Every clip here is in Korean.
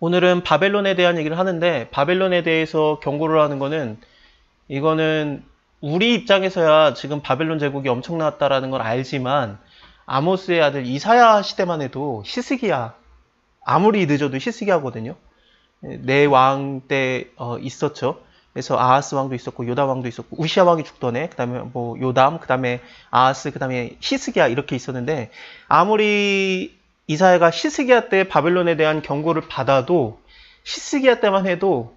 오늘은 바벨론에 대한 얘기를 하는데, 바벨론에 대해서 경고를 하는 거는, 이거는 우리 입장에서야 지금 바벨론 제국이 엄청났다라는 걸 알지만, 아모스의 아들 이사야 시대만 해도 히스기야, 아무리 늦어도 히스기야거든요. 네 왕 때 있었죠. 그래서 아하스 왕도 있었고 요담 왕도 있었고 우시아 왕이 죽던 해, 그다음에 뭐 요담, 그다음에 아하스, 그다음에 히스기야 이렇게 있었는데, 아무리 이사야가 히스기야 때 바벨론에 대한 경고를 받아도 히스기야 때만 해도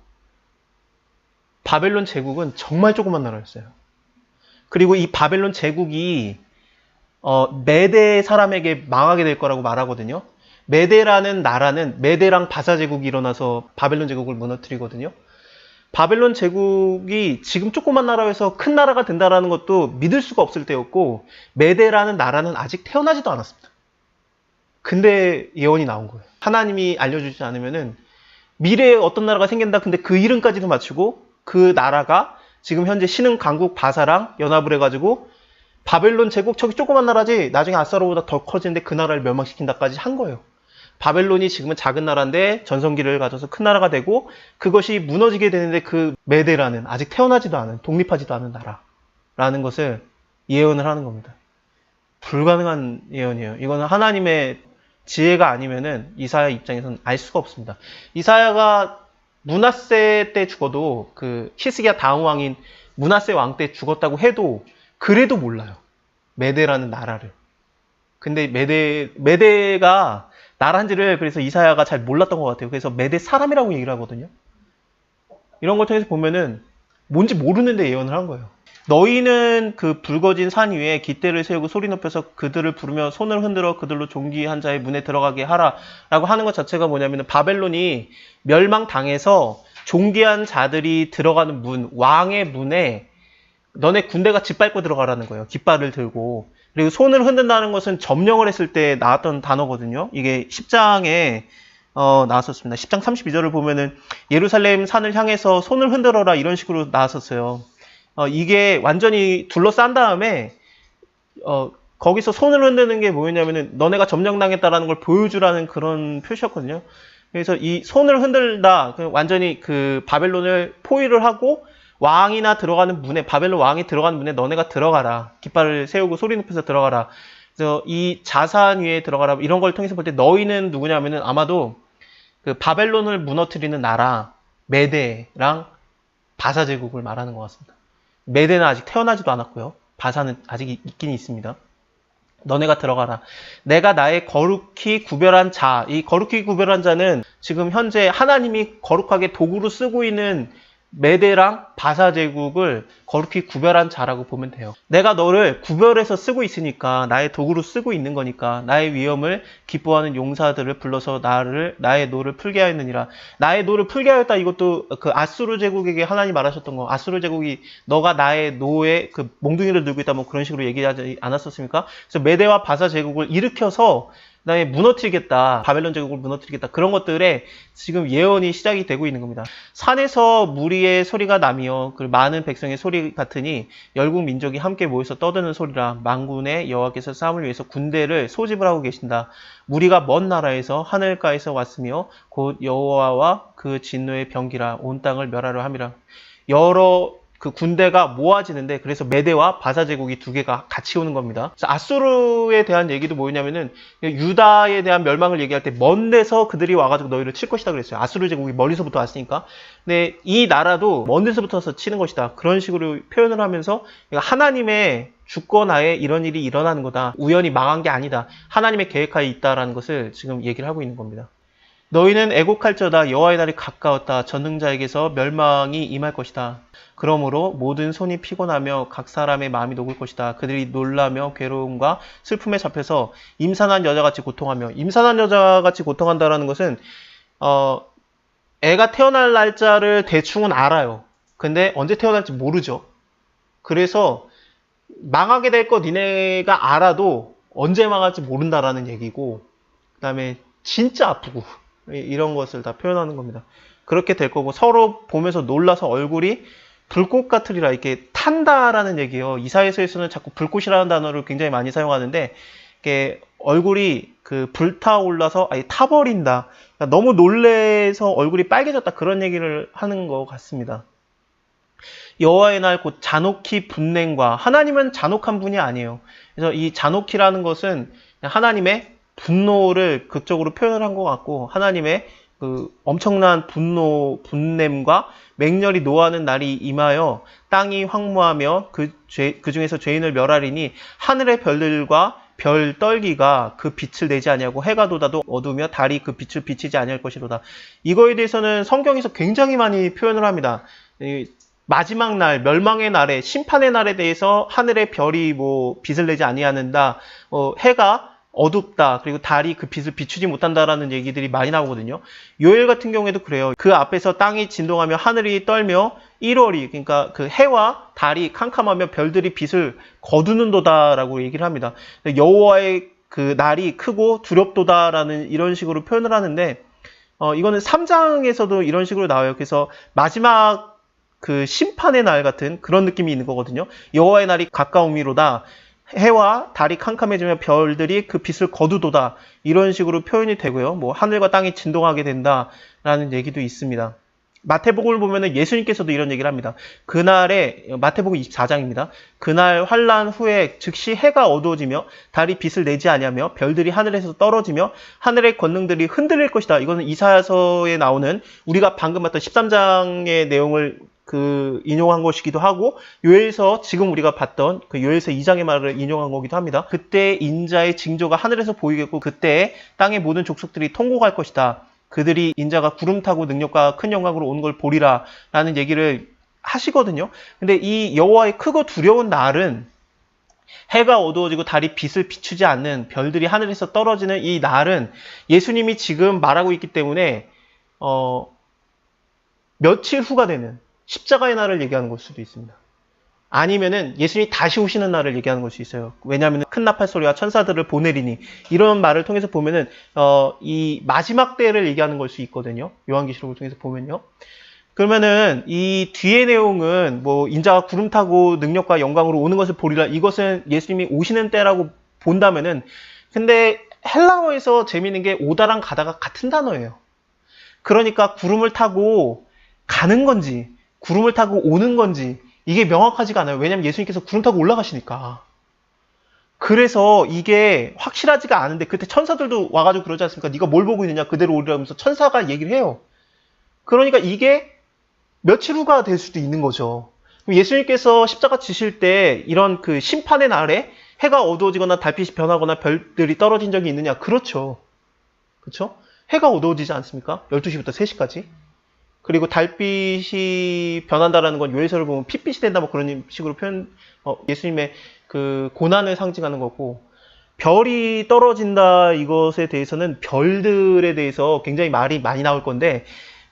바벨론 제국은 정말 조그만 나라였어요. 그리고 이 바벨론 제국이 메대 사람에게 망하게 될 거라고 말하거든요. 메대라는 나라는 메대랑 바사 제국이 일어나서 바벨론 제국을 무너뜨리거든요. 바벨론 제국이 지금 조그만 나라에서 큰 나라가 된다는 것도 믿을 수가 없을 때였고, 메대라는 나라는 아직 태어나지도 않았습니다. 근데 예언이 나온 거예요. 하나님이 알려주지 않으면은 미래에 어떤 나라가 생긴다. 근데 그 이름까지도 맞추고 그 나라가 지금 현재 신흥 강국 바사랑 연합을 해가지고 바벨론 제국, 저기 조그만 나라지 나중에 아수르보다 더 커지는데 그 나라를 멸망시킨다까지 한 거예요. 바벨론이 지금은 작은 나라인데 전성기를 가져서 큰 나라가 되고, 그것이 무너지게 되는데 그 메대라는 아직 태어나지도 않은, 독립하지도 않은 나라라는 것을 예언을 하는 겁니다. 불가능한 예언이에요. 이거는 하나님의 지혜가 아니면은 이사야 입장에서는 알 수가 없습니다. 이사야가 므낫세 때 죽어도, 그 히스기야 다음 왕인 므낫세 왕 때 죽었다고 해도 그래도 몰라요. 메대라는 나라를. 근데 메대가 나라인지를 그래서 이사야가 잘 몰랐던 것 같아요. 그래서 메대 사람이라고 얘기를 하거든요. 이런 걸 통해서 보면은 뭔지 모르는데 예언을 한 거예요. 너희는 그 붉어진 산 위에 깃대를 세우고 소리 높여서 그들을 부르며 손을 흔들어 그들로 종기한 자의 문에 들어가게 하라 라고 하는 것 자체가 뭐냐면, 바벨론이 멸망당해서 종기한 자들이 들어가는 문, 왕의 문에 너네 군대가 짓밟고 들어가라는 거예요. 깃발을 들고. 그리고 손을 흔든다는 것은 점령을 했을 때 나왔던 단어거든요. 이게 10장에 나왔었습니다. 10장 32절을 보면은 예루살렘 산을 향해서 손을 흔들어라 이런 식으로 나왔었어요. 이게 완전히 둘러싼 다음에 거기서 손을 흔드는 게 뭐였냐면은 너네가 점령당했다라는 걸 보여주라는 그런 표시였거든요. 그래서 이 손을 흔들다, 완전히 그 바벨론을 포위를 하고 왕이나 들어가는 문에, 바벨론 왕이 들어가는 문에 너네가 들어가라. 깃발을 세우고 소리 높여서 들어가라. 그래서 이 자산 위에 들어가라. 이런 걸 통해서 볼 때 너희는 누구냐면은 아마도 그 바벨론을 무너뜨리는 나라 메대랑 바사 제국을 말하는 것 같습니다. 메대는 아직 태어나지도 않았고요. 바사는 아직 있긴 있습니다. 너네가 들어가라. 내가 나의 거룩히 구별한 자, 이 거룩히 구별한 자는 지금 현재 하나님이 거룩하게 도구로 쓰고 있는 메대랑 바사 제국을 거룩히 구별한 자라고 보면 돼요. 내가 너를 구별해서 쓰고 있으니까, 나의 도구로 쓰고 있는 거니까 나의 위엄을 기뻐하는 용사들을 불러서 나의 노를 풀게 하였느니라. 나의 노를 풀게 하였다. 이것도 그 아수르 제국에게 하나님 말하셨던 거. 아수르 제국이 너가 나의 노에 그 몽둥이를 들고 있다, 뭐 그런 식으로 얘기하지 않았었습니까? 그래서 메대와 바사 제국을 일으켜서 그다음에 무너뜨리겠다, 바벨론 제국을 무너뜨리겠다, 그런 것들에 지금 예언이 시작이 되고 있는 겁니다. 산에서 무리의 소리가 나며 그리고 많은 백성의 소리 같으니 열국 민족이 함께 모여서 떠드는 소리라. 만군의 여호와께서 싸움을 위해서 군대를 소집을 하고 계신다. 무리가 먼 나라에서 하늘가에서 왔으며 곧 여호와와 그 진노의 병기라. 온 땅을 멸하려 함이라. 여러 그 군대가 모아지는데, 그래서 메대와 바사 제국이 두 개가 같이 오는 겁니다. 그래서 아수르에 대한 얘기도 뭐냐면은, 유다에 대한 멸망을 얘기할 때 먼 데서 그들이 와가지고 너희를 칠 것이다 그랬어요. 아수르 제국이 멀리서부터 왔으니까. 근데 이 나라도 먼 데서부터 치는 것이다, 그런 식으로 표현을 하면서 하나님의 주권하에 이런 일이 일어나는 거다, 우연히 망한 게 아니다, 하나님의 계획하에 있다라는 것을 지금 얘기를 하고 있는 겁니다. 너희는 애곡할저다. 여호와의 날이 가까웠다. 전능자에게서 멸망이 임할 것이다. 그러므로 모든 손이 피곤하며 각 사람의 마음이 녹을 것이다. 그들이 놀라며 괴로움과 슬픔에 잡혀서 임산한 여자같이 고통하며. 임산한 여자같이 고통한다는 것은 애가 태어날 날짜를 대충은 알아요. 근데 언제 태어날지 모르죠. 그래서 망하게 될 거 니네가 알아도 언제 망할지 모른다라는 얘기고, 그 다음에 진짜 아프고 이런 것을 다 표현하는 겁니다. 그렇게 될 거고, 서로 보면서 놀라서 얼굴이 불꽃 같으리라, 이렇게 탄다라는 얘기예요. 이사야서에서는 자꾸 불꽃이라는 단어를 굉장히 많이 사용하는데, 이렇게 얼굴이 그 불타올라서 아예 타버린다. 그러니까 너무 놀래서 얼굴이 빨개졌다. 그런 얘기를 하는 것 같습니다. 여호와의 날 곧 잔혹히 분냄과, 하나님은 잔혹한 분이 아니에요. 그래서 이 잔혹히라는 것은 하나님의 분노를 극적으로 표현을 한 것 같고, 하나님의 그 엄청난 분노, 분냄과 맹렬히 노하는 날이 임하여 땅이 황무하며 그 중에서 죄인을 멸하리니 하늘의 별들과 별 떨기가 그 빛을 내지 아니하고 해가 돋아도 어두우며 달이 그 빛을 비치지 아니할 것이로다. 이거에 대해서는 성경에서 굉장히 많이 표현을 합니다. 마지막 날, 멸망의 날에, 심판의 날에 대해서 하늘의 별이 뭐 빛을 내지 아니하는다, 해가 어둡다, 그리고 달이 그 빛을 비추지 못한다라는 얘기들이 많이 나오거든요. 요엘 같은 경우에도 그래요. 그 앞에서 땅이 진동하며 하늘이 떨며 1월이, 그러니까 그 해와 달이 캄캄하며 별들이 빛을 거두는도다라고 얘기를 합니다. 여호와의 그 날이 크고 두렵도다라는 이런 식으로 표현을 하는데, 이거는 3장에서도 이런 식으로 나와요. 그래서 마지막 그 심판의 날 같은 그런 느낌이 있는 거거든요. 여호와의 날이 가까우미로다. 해와 달이 캄캄해지며 별들이 그 빛을 거두도다. 이런 식으로 표현이 되고요. 뭐 하늘과 땅이 진동하게 된다라는 얘기도 있습니다. 마태복음을 보면은 예수님께서도 이런 얘기를 합니다. 그날에, 마태복음 24장입니다. 그날 환난 후에 즉시 해가 어두워지며 달이 빛을 내지 아니하며 별들이 하늘에서 떨어지며 하늘의 권능들이 흔들릴 것이다. 이거는 이사야서에 나오는 우리가 방금 봤던 13장의 내용을 인용한 것이기도 하고, 요엘서 지금 우리가 봤던 그 요엘서 2장의 말을 인용한 거기도 합니다. 그때 인자의 징조가 하늘에서 보이겠고 그때 땅의 모든 족속들이 통곡할 것이다. 그들이 인자가 구름 타고 능력과 큰 영광으로 오는 걸 보리라 라는 얘기를 하시거든요. 근데 이 여호와의 크고 두려운 날은 해가 어두워지고 달이 빛을 비추지 않는, 별들이 하늘에서 떨어지는 이 날은 예수님이 지금 말하고 있기 때문에 며칠 후가 되는 십자가의 날을 얘기하는 걸 수도 있습니다. 아니면은 예수님이 다시 오시는 날을 얘기하는 걸 수 있어요. 왜냐하면 큰 나팔 소리와 천사들을 보내리니, 이런 말을 통해서 보면은 이 마지막 때를 얘기하는 걸 수 있거든요. 요한계시록을 통해서 보면요. 그러면은 이 뒤의 내용은 뭐 인자가 구름 타고 능력과 영광으로 오는 것을 보리라, 이것은 예수님이 오시는 때라고 본다면은, 근데 헬라어에서 재미있는 게 오다랑 가다가 같은 단어예요. 그러니까 구름을 타고 가는 건지 구름을 타고 오는 건지 이게 명확하지가 않아요. 왜냐하면 예수님께서 구름 타고 올라가시니까. 그래서 이게 확실하지가 않은데, 그때 천사들도 와가지고 그러지 않습니까? 네가 뭘 보고 있느냐, 그대로 오리라면서 천사가 얘기를 해요. 그러니까 이게 며칠 후가 될 수도 있는 거죠. 예수님께서 십자가 지실 때 이런 그 심판의 날에 해가 어두워지거나 달빛이 변하거나 별들이 떨어진 적이 있느냐? 그렇죠. 그렇죠? 해가 어두워지지 않습니까? 12시부터 3시까지. 그리고 달빛이 변한다라는 건 요해서를 보면 핏빛이 된다, 뭐 그런 식으로 표현, 예수님의 그 고난을 상징하는 거고, 별이 떨어진다 이것에 대해서는 별들에 대해서 굉장히 말이 많이 나올 건데,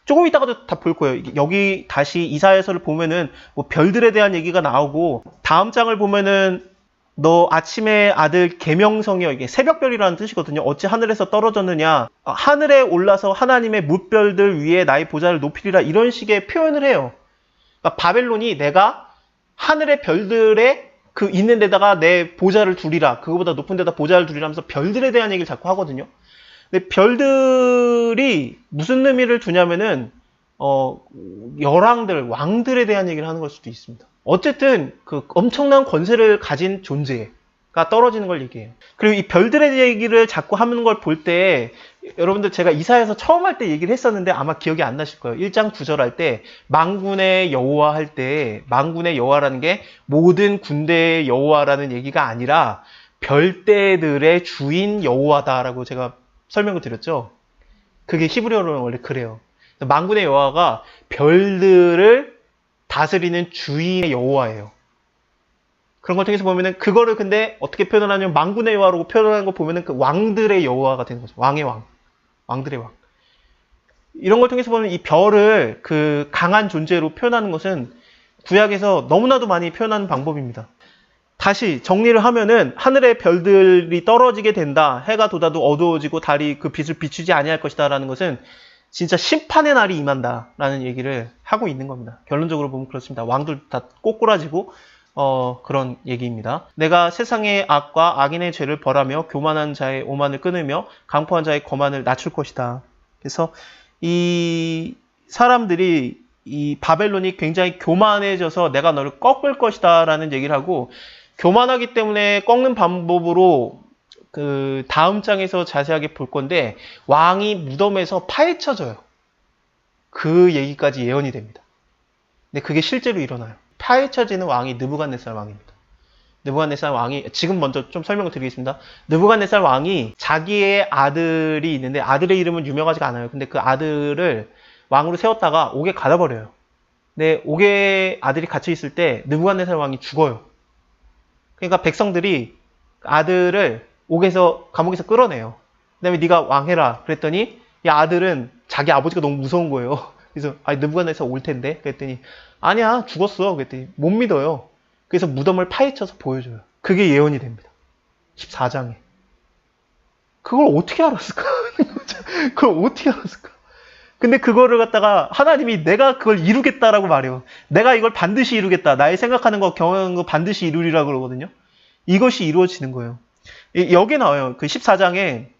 조금 이따가도 다 볼 거예요. 여기 다시 이사야서를 보면은 뭐 별들에 대한 얘기가 나오고, 다음 장을 보면은 너 아침의 아들 계명성이여, 이게 새벽별이라는 뜻이거든요. 어찌 하늘에서 떨어졌느냐, 하늘에 올라서 하나님의 뭇별들 위에 나의 보좌를 높이리라, 이런 식의 표현을 해요. 그러니까 바벨론이 내가 하늘의 별들에 그 있는 데다가 내 보좌를 두리라, 그거보다 높은 데다 보좌를 두리라 하면서 별들에 대한 얘기를 자꾸 하거든요. 근데 별들이 무슨 의미를 두냐면은 열왕들, 왕들에 대한 얘기를 하는 걸 수도 있습니다. 어쨌든 그 엄청난 권세를 가진 존재가 떨어지는 걸 얘기해요. 그리고 이 별들의 얘기를 자꾸 하는 걸 볼 때, 여러분들 제가 이사야서 처음 할 때 얘기를 했었는데 아마 기억이 안 나실 거예요. 1장 9절 할 때 만군의 여호와 할 때, 만군의 여호와라는 게 모든 군대의 여호와라는 얘기가 아니라 별대들의 주인 여호와다라고 제가 설명을 드렸죠. 그게 히브리어로는 원래 그래요. 만군의 여호와가 별들을 다스리는 주인의 여호와예요. 그런 걸 통해서 보면은, 그거를 근데 어떻게 표현하냐면 만군의 여호와라고 표현하는 거 보면은 그 왕들의 여호와가 되는 거죠. 왕의 왕, 왕들의 왕. 이런 걸 통해서 보면 이 별을 그 강한 존재로 표현하는 것은 구약에서 너무나도 많이 표현하는 방법입니다. 다시 정리를 하면은, 하늘의 별들이 떨어지게 된다, 해가 돋아도 어두워지고 달이 그 빛을 비추지 아니할 것이다 라는 것은 진짜 심판의 날이 임한다 라는 얘기를 하고 있는 겁니다. 결론적으로 보면 그렇습니다. 왕들 다 꼬꾸라지고 그런 얘기입니다. 내가 세상의 악과 악인의 죄를 벌하며 교만한 자의 오만을 끊으며 강포한 자의 거만을 낮출 것이다. 그래서 이 사람들이 이 바벨론이 굉장히 교만해져서 내가 너를 꺾을 것이다 라는 얘기를 하고, 교만하기 때문에 꺾는 방법으로 그 다음 장에서 자세하게 볼 건데, 왕이 무덤에서 파헤쳐져요. 그 얘기까지 예언이 됩니다. 근데 그게 실제로 일어나요. 파헤쳐지는 왕이 느부갓네살 왕입니다. 느부갓네살 왕이, 지금 먼저 좀 설명을 드리겠습니다. 느부갓네살 왕이 자기의 아들이 있는데, 아들의 이름은 유명하지가 않아요. 근데 그 아들을 왕으로 세웠다가 옥에 가둬버려요. 근데 옥에 아들이 갇혀 있을 때 느부갓네살 왕이 죽어요. 그러니까 백성들이 아들을 감옥에서 끌어내요. 그 다음에 네가 왕해라 그랬더니, 이 아들은 자기 아버지가 너무 무서운 거예요. 그래서 느부갓네살 올 텐데 그랬더니 아니야 죽었어 그랬더니 못 믿어요. 그래서 무덤을 파헤쳐서 보여줘요. 그게 예언이 됩니다. 14장에. 그걸 어떻게 알았을까? 그걸 어떻게 알았을까? 근데 그거를 갖다가 하나님이 내가 그걸 이루겠다라고 말해요. 내가 이걸 반드시 이루겠다. 나의 생각하는 거, 경험하는 거 반드시 이루리라 그러거든요. 이것이 이루어지는 거예요. 여기 나와요. 그 14장에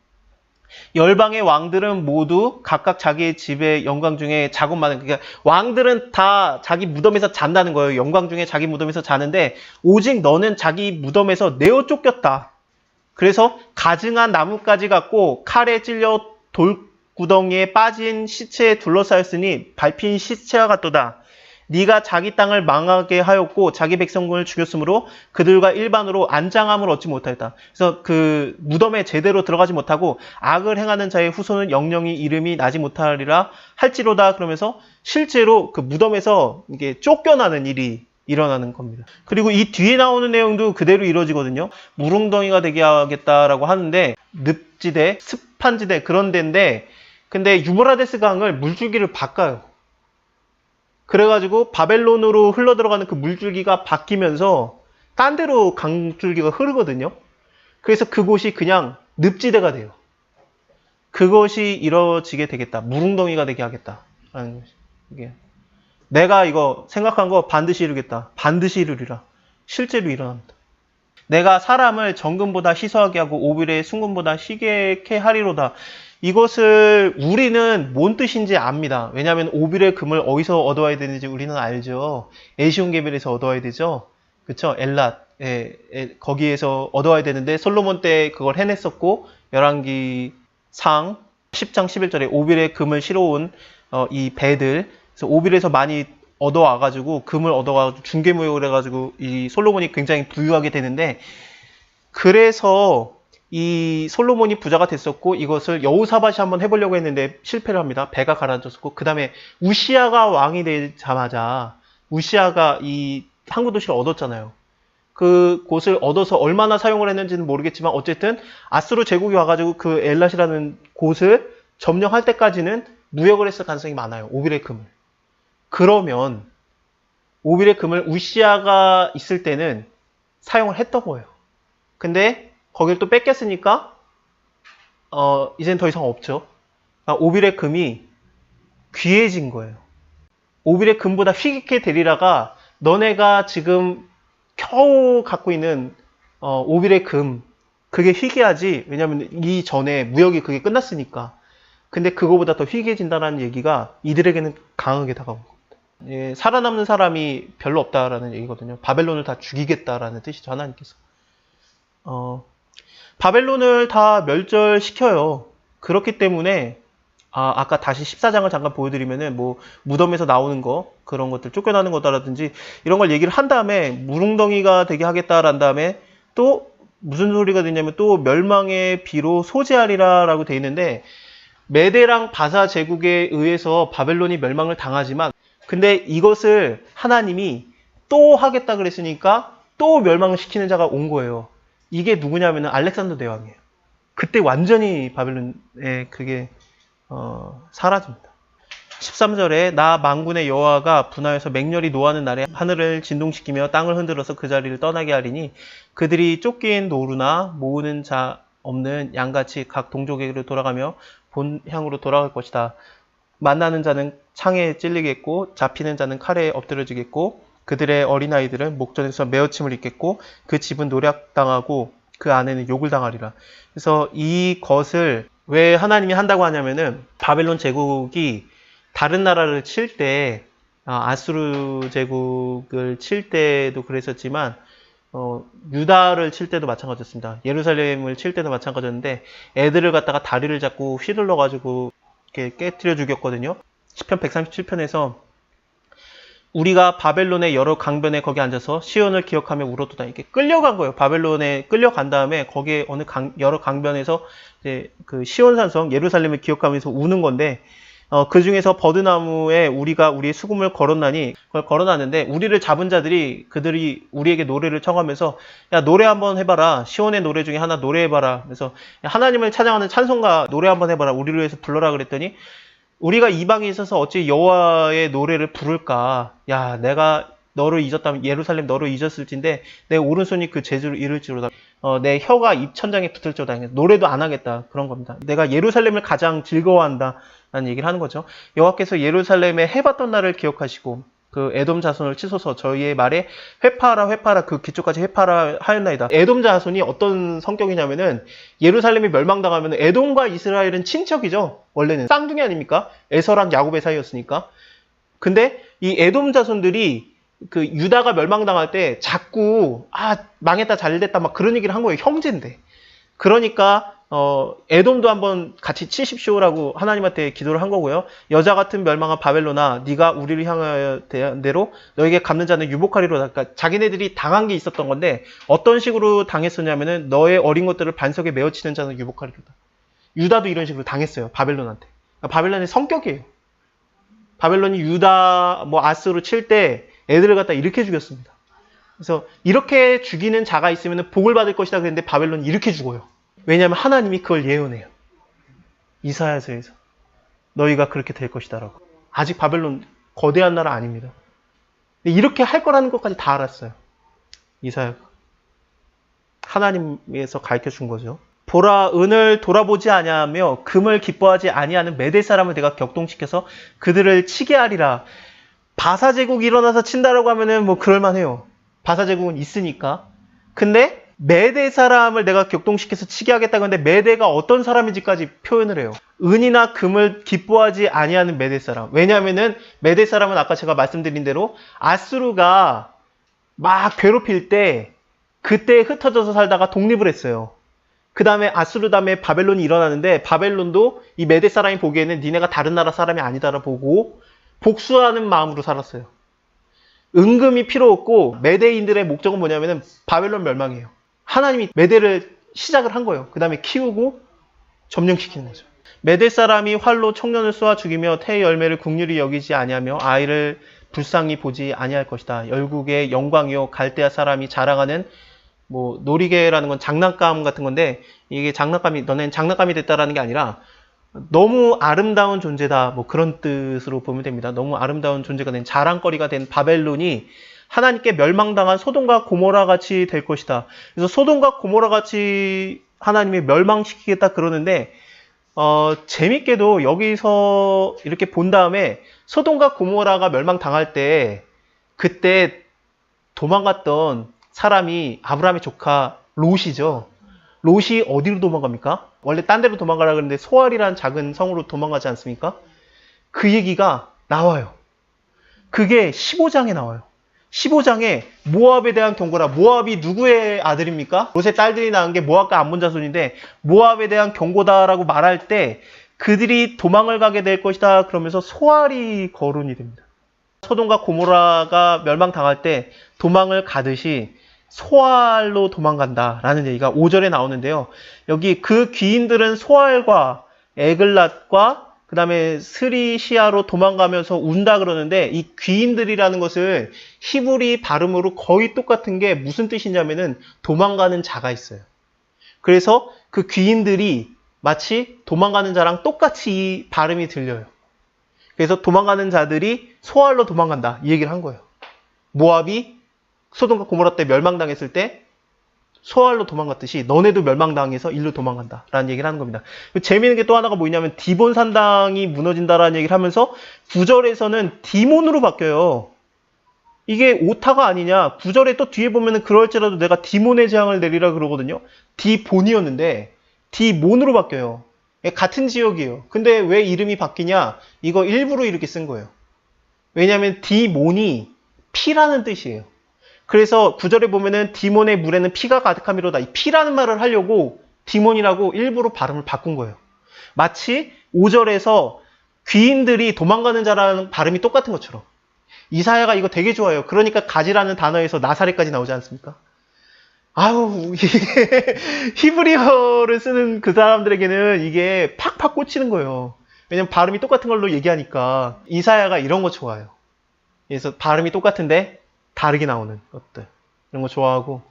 열방의 왕들은 모두 각각 자기의 집의 영광 중에 자고 마는, 그러니까 왕들은 다 자기 무덤에서 잔다는 거예요. 영광 중에 자기 무덤에서 자는데 오직 너는 자기 무덤에서 내어 쫓겼다. 그래서 가증한 나뭇가지 같고 칼에 찔려 돌구덩이에 빠진 시체에 둘러싸였으니 밟힌 시체와 같도다. 네가 자기 땅을 망하게 하였고 자기 백성을 죽였으므로 그들과 일반으로 안장함을 얻지 못하였다. 그래서 그 무덤에 제대로 들어가지 못하고 악을 행하는 자의 후손은 영영이 이름이 나지 못하리라 할지로다. 그러면서 실제로 그 무덤에서 이게 쫓겨나는 일이 일어나는 겁니다. 그리고 이 뒤에 나오는 내용도 그대로 이루어지거든요. 무릉덩이가 되게 하겠다라고 하는데, 늪지대, 습한 지대 그런 데인데, 근데 유브라데스 강을 물줄기를 바꿔요. 그래가지고 바벨론으로 흘러들어가는 그 물줄기가 바뀌면서 딴 데로 강줄기가 흐르거든요. 그래서 그곳이 그냥 늪지대가 돼요. 그것이 이루어지게 되겠다. 무릉덩이가 되게 하겠다. 라는 것이. 이게. 내가 이거 생각한 거 반드시 이루겠다. 반드시 이루리라. 실제로 일어납니다. 내가 사람을 정금보다 희소하게 하고 오빌의 순금보다 희게케 하리로다. 이것을 우리는 뭔 뜻인지 압니다. 왜냐하면 오빌의 금을 어디서 얻어와야 되는지 우리는 알죠. 에시온게벨에서 얻어와야 되죠. 그쵸? 엘랏. 거기에서 얻어와야 되는데 솔로몬 때 그걸 해냈었고, 열왕기상 10장 11절에 오빌의 금을 실어온 이 배들, 그래서 오빌에서 많이 얻어와가지고 금을 얻어와가지고 중개무역을 해가지고 이 솔로몬이 굉장히 부유하게 되는데, 그래서 이 솔로몬이 부자가 됐었고 이것을 여호사밧이 한번 해보려고 했는데 실패를 합니다. 배가 가라앉았었고, 그 다음에 우시아가 왕이 되자마자 우시아가 이 항구 도시를 얻었잖아요. 그 곳을 얻어서 얼마나 사용을 했는지는 모르겠지만 어쨌든 아수르 제국이 와가지고 그 엘랏이라는 곳을 점령할 때까지는 무역을 했을 가능성이 많아요. 오빌의 금을. 그러면 오빌의 금을 우시아가 있을 때는 사용을 했던 거예요. 근데 거길 또 뺏겼으니까 이젠 더 이상 없죠. 오빌의 금이 귀해진 거예요. 오빌의 금보다 희귀케 되리라가 너네가 지금 겨우 갖고 있는 오빌의 금, 그게 희귀하지. 왜냐하면 이전에 무역이 그게 끝났으니까. 근데 그거보다 더 희귀해진다는 얘기가 이들에게는 강하게 다가온 겁니다. 예, 살아남는 사람이 별로 없다라는 얘기거든요. 바벨론을 다 죽이겠다라는 뜻이죠, 하나님께서. 바벨론을 다 멸절시켜요. 그렇기 때문에 아까 다시 14장을 잠깐 보여드리면은 뭐 무덤에서 나오는 거, 그런 것들 쫓겨나는 거다라든지 이런 걸 얘기를 한 다음에 무릉덩이가 되게 하겠다란 다음에 또 무슨 소리가 되냐면 또 멸망의 비로 소재하리라 라고 돼 있는데, 메대랑 바사 제국에 의해서 바벨론이 멸망을 당하지만 근데 이것을 하나님이 또 하겠다 그랬으니까 또 멸망을 시키는 자가 온 거예요. 이게 누구냐면 알렉산더 대왕이에요. 그때 완전히 바벨론의 그게 사라집니다. 13절에 나 만군의 여호와가 분하여서 맹렬히 노하는 날에 하늘을 진동시키며 땅을 흔들어서 그 자리를 떠나게 하리니 그들이 쫓긴 노루나 모으는 자 없는 양같이 각 동족에게로 돌아가며 본향으로 돌아갈 것이다. 만나는 자는 창에 찔리겠고 잡히는 자는 칼에 엎드려지겠고 그들의 어린아이들은 목전에서 메어침을 입겠고 그 집은 노략당하고 그 아내는 욕을 당하리라. 그래서 이것을 왜 하나님이 한다고 하냐면은 바벨론 제국이 다른 나라를 칠 때 아수르 제국을 칠 때도 그랬었지만 유다를 칠 때도 마찬가지였습니다. 예루살렘을 칠 때도 마찬가지였는데 애들을 갖다가 다리를 잡고 휘둘러 가지고 이렇게 깨트려 죽였거든요. 시편 137편에서 우리가 바벨론의 여러 강변에 거기 앉아서 시온을 기억하며 울어도다. 이렇게 끌려간 거예요. 바벨론에 끌려간 다음에 거기에 여러 강변에서 이제 그 시온산성 예루살렘을 기억하면서 우는 건데 그 중에서 버드나무에 우리가 우리의 수금을 걸었나니 그걸 걸어놨는데 우리를 잡은 자들이 그들이 우리에게 노래를 청하면서 야 노래 한번 해봐라. 시온의 노래 중에 하나 노래해봐라. 그래서 하나님을 찬양하는 찬송가 노래 한번 해봐라. 우리를 위해서 불러라 그랬더니 우리가 이방에 있어서 어찌 여호와의 노래를 부를까? 야, 내가 너를 잊었다면 예루살렘 너를 잊었을진데 내 오른손이 그 재주를 이룰지로다. 내 혀가 입천장에 붙을지로다. 노래도 안 하겠다. 그런 겁니다. 내가 예루살렘을 가장 즐거워한다. 라는 얘기를 하는 거죠. 여호와께서 예루살렘에 해봤던 날을 기억하시고 그 에돔 자손을 치소서 저희의 말에 회파하라 회파하라 그 기초까지 회파하라 하였나이다. 에돔 자손이 어떤 성격이냐면은 예루살렘이 멸망당하면 에돔과 이스라엘은 친척이죠. 원래는 쌍둥이 아닙니까? 에서랑 야곱의 사이였으니까. 근데 이 에돔 자손들이 그 유다가 멸망당할 때 자꾸 망했다 잘됐다 막 그런 얘기를 한 거예요. 형제인데. 그러니까 에돔도 한번 같이 치십시오라고 하나님한테 기도를 한 거고요. 여자 같은 멸망한 바벨론아 네가 우리를 향하여 대한 대로 너에게 갚는 자는 유복하리로다. 그러니까 자기네들이 당한 게 있었던 건데 어떤 식으로 당했었냐면은 너의 어린 것들을 반석에 메어치는 자는 유복하리로다. 유다도 이런 식으로 당했어요. 바벨론한테. 그러니까 바벨론의 성격이에요. 바벨론이 유다 아스로 칠 때 애들을 갖다 이렇게 죽였습니다. 그래서 이렇게 죽이는 자가 있으면 복을 받을 것이다 그랬는데 바벨론이 이렇게 죽어요. 왜냐하면 하나님이 그걸 예언해요. 이사야서에서 너희가 그렇게 될 것이다라고. 아직 바벨론 거대한 나라 아닙니다. 이렇게 할 거라는 것까지 다 알았어요. 이사야가. 하나님에서 가르쳐 준 거죠. 보라 은을 돌아보지 아니하며 금을 기뻐하지 아니하는 메대 사람을 내가 격동시켜서 그들을 치게 하리라. 바사 제국이 일어나서 친다라고 하면은 그럴만해요. 바사 제국은 있으니까. 근데 메대 사람을 내가 격동시켜서 치게 하겠다고 하는데 메대가 어떤 사람인지까지 표현을 해요. 은이나 금을 기뻐하지 아니하는 메대 사람. 왜냐하면은 메대 사람은 아까 제가 말씀드린 대로 아수르가 막 괴롭힐 때 그때 흩어져서 살다가 독립을 했어요. 그 다음에 아수르 다음에 바벨론이 일어나는데 바벨론도 이 메대 사람이 보기에는 니네가 다른 나라 사람이 아니다라 보고 복수하는 마음으로 살았어요. 은금이 필요 없고 메대인들의 목적은 뭐냐면은 바벨론 멸망이에요. 하나님이 메대를 시작을 한 거예요. 그 다음에 키우고 점령시키는 거죠. 메대 사람이 활로 청년을 쏘아 죽이며 태의 열매를 긍휼히 여기지 아니하며 아이를 불쌍히 보지 아니할 것이다. 열국의 영광이요 갈대아 사람이 자랑하는 놀이개라는 건 장난감 같은 건데 이게 너넨 장난감이 됐다라는 게 아니라 너무 아름다운 존재다. 그런 뜻으로 보면 됩니다. 너무 아름다운 존재가 된 자랑거리가 된 바벨론이 하나님께 멸망당한 소돔과 고모라 같이 될 것이다. 그래서 소돔과 고모라 같이 하나님이 멸망시키겠다 그러는데 재밌게도 여기서 이렇게 본 다음에 소돔과 고모라가 멸망당할 때 그때 도망갔던 사람이 아브라함의 조카 롯이죠. 롯이 어디로 도망갑니까? 원래 딴 데로 도망가라 그랬는데 소알이라는 작은 성으로 도망가지 않습니까? 그 얘기가 나와요. 그게 15장에 나와요. 15장에 모압에 대한 경고라. 모압이 누구의 아들입니까? 롯의 딸들이 낳은 게 모압과 암몬 자손인데 모압에 대한 경고다라고 말할 때 그들이 도망을 가게 될 것이다 그러면서 소알이 거론이 됩니다. 소돔과 고모라가 멸망당할 때 도망을 가듯이 소알로 도망간다라는 얘기가 5절에 나오는데요. 여기 그 귀인들은 소알과 에글랏과 그 다음에 스리시아로 도망가면서 운다 그러는데 이 귀인들이라는 것을 히브리 발음으로 거의 똑같은 게 무슨 뜻이냐면은 도망가는 자가 있어요. 그래서 그 귀인들이 마치 도망가는 자랑 똑같이 이 발음이 들려요. 그래서 도망가는 자들이 소알로 도망간다 이 얘기를 한 거예요. 모압이 소돔과 고모라 때 멸망당했을 때 소알로 도망갔듯이 너네도 멸망당해서 일로 도망간다 라는 얘기를 하는 겁니다. 재미있는 게 또 하나가 뭐냐면 디본 산당이 무너진다라는 얘기를 하면서 9절에서는 디몬으로 바뀌어요. 이게 오타가 아니냐. 9절에 또 뒤에 보면은 그럴지라도 내가 디몬의 재앙을 내리라 그러거든요. 디본이었는데 디몬으로 바뀌어요. 같은 지역이에요. 근데 왜 이름이 바뀌냐? 이거 일부러 이렇게 쓴 거예요. 왜냐하면 디몬이 피라는 뜻이에요. 그래서 9절에 보면은 디몬의 물에는 피가 가득함이로다. 이 피라는 말을 하려고 디몬이라고 일부러 발음을 바꾼 거예요. 마치 5절에서 귀인들이 도망가는 자라는 발음이 똑같은 것처럼. 이사야가 이거 되게 좋아해요. 그러니까 가지라는 단어에서 나사렛까지 나오지 않습니까? 아우, 이게 히브리어를 쓰는 그 사람들에게는 이게 팍팍 꽂히는 거예요. 왜냐면 발음이 똑같은 걸로 얘기하니까. 이사야가 이런 거 좋아해요. 그래서 발음이 똑같은데 다르게 나오는 것들. 이런 거 좋아하고.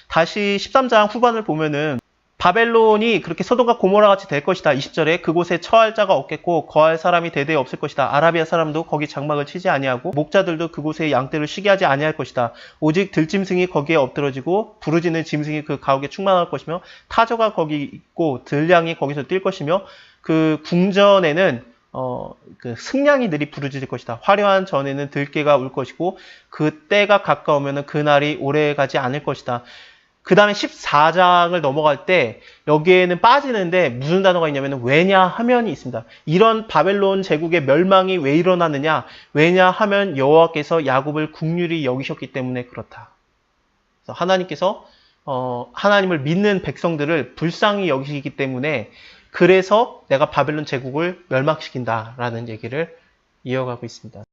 다시 13장 후반을 보면은 바벨론이 그렇게 소돔과 고모라 같이 될 것이다. 20절에 그곳에 처할 자가 없겠고 거할 사람이 대대에 없을 것이다. 아라비아 사람도 거기 장막을 치지 아니하고 목자들도 그곳에 양떼를 쉬게 하지 아니할 것이다. 오직 들짐승이 거기에 엎드러지고 부르짖는 짐승이 그 가옥에 충만할 것이며 타저가 거기 있고 들량이 거기서 뛸 것이며 그 궁전에는 그 승냥이들이 부르짖을 것이다. 화려한 전에는 들깨가 울 것이고 그 때가 가까우면 그날이 오래 가지 않을 것이다. 그 다음에 14장을 넘어갈 때 여기에는 빠지는데 무슨 단어가 있냐면 왜냐하면이 있습니다. 이런 바벨론 제국의 멸망이 왜 일어나느냐? 왜냐하면 여호와께서 야곱을 긍휼히 여기셨기 때문에 그렇다. 그래서 하나님께서 하나님을 믿는 백성들을 불쌍히 여기시기 때문에 그래서 내가 바벨론 제국을 멸망시킨다라는 얘기를 이어가고 있습니다.